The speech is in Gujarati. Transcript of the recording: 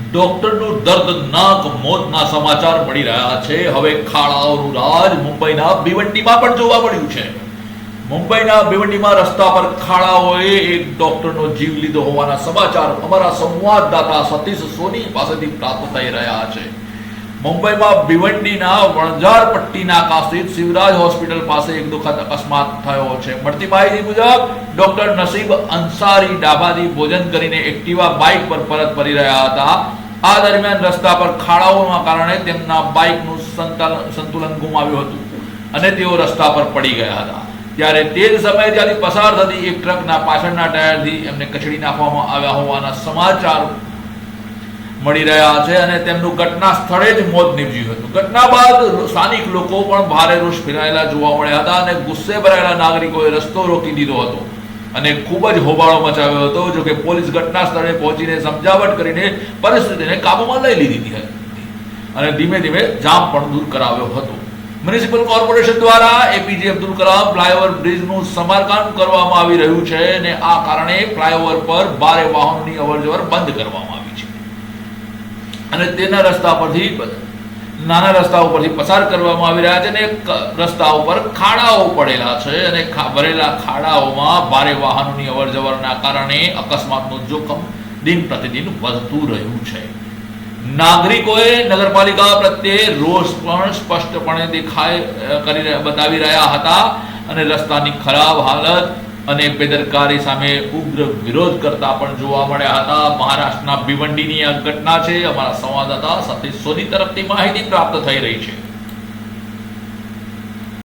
ડોક્ટરનું દર્દનાક મોતના સમાચાર મળી રહ્યા છે। હવે ખાડાઓનું રાજ મુંબઈના ભિવંડીમાં પણ જોવા મળ્યું છે। મુંબઈના ભિવંડીમાં રસ્તા પર ખાડાઓએ એક ડોક્ટરનો જીવ લીધો હોવાના સમાચાર અમારા સંવાદદાતા સતીશ સોની પાસેથી પ્રાપ્ત થઈ રહ્યા છે। મુંબઈમાં ભિવંડીના વણઝાર પટ્ટી નાકા સ્થિત શિવરાજ હોસ્પિટલ પાસે એક દુઃખદ અકસ્માત થયો છે। મળતી માહિતી મુજબ ડોક્ટર નસીબ અંસારી ડાબાથી ભોજન કરીને એક્ટિવા બાઇક પર પરત ફરી રહ્યા હતા। આ દરમિયાન રસ્તા પર ખાડાઓના કારણે તેમના બાઇકનું સંતુલન ગુમાવ્યું હતું અને તેઓ રસ્તા પર પડી ગયા હતા। ત્યારે તે જ સમયે ત્યાંથી પસાર થતી એક ટ્રકના પાછળના ટાયરથી એમને કચડી નાખવામાં આવ્યા હોવાના સમાચાર મળી રહ્યા છે અને તેમનું ઘટના સ્થળે જ મોત નીપજ્યું હતું। ઘટના બાદ સ્થાનિક લોકો પણ ભારે રોષ ફેલાયેલા જોવા મળ્યા હતા અને ગુસ્સે ભરાયેલા નાગરિકોએ રસ્તો રોકી દીધો હતો અને ખૂબ જ હોબાળો મચાવ્યો હતો। જો કે પોલીસ ઘટના સ્થળે પહોંચીને સમજાવટ કરીને પરિસ્થિતિને કાબૂમાં લઈ લીધી હતી અને ધીમે ધીમે જામ પણ દૂર કરાવ્યો હતો। મ્યુનિસિપલ કોર્પોરેશન દ્વારા એપીજે અબ્દુલ કલામ ફ્લાયઓવર બ્રિજનું સમારકામ કરવામાં આવી રહ્યું છે અને આ કારણે ફ્લાયઓવર પર ભારે વાહનોની અવરજવર બંધ કરવામાં આવી છે અને તેના રસ્તા પરથી નાના રસ્તા ઉપરથી પસાર કરવામાં આવી રહ્યા છે અને રસ્તા ઉપર ખાડાઓ પડેલા છે અને ભરેલા ખાડાઓમાં ભારે વાહનોની અવરજવરના કારણે અકસ્માતનું જોખમ દિન પ્રતિદિન વધતું રહ્યું છે। નાગરિકોએ નગરપાલિકા પ્રત્યે રોષ પણ સ્પષ્ટપણે બતાવી રહ્યા હતા અને રસ્તાની ખરાબ હાલત અને બેદરકારી સામે ઉગ્ર વિરોધ કરતા પણ જોવા મળ્યા હતા। મહારાષ્ટ્રના ભિવંડીની આ ઘટના છે। અમારા સંવાદદાતા સતીશ સોની તરફથી માહિતી પ્રાપ્ત થઈ રહી છે।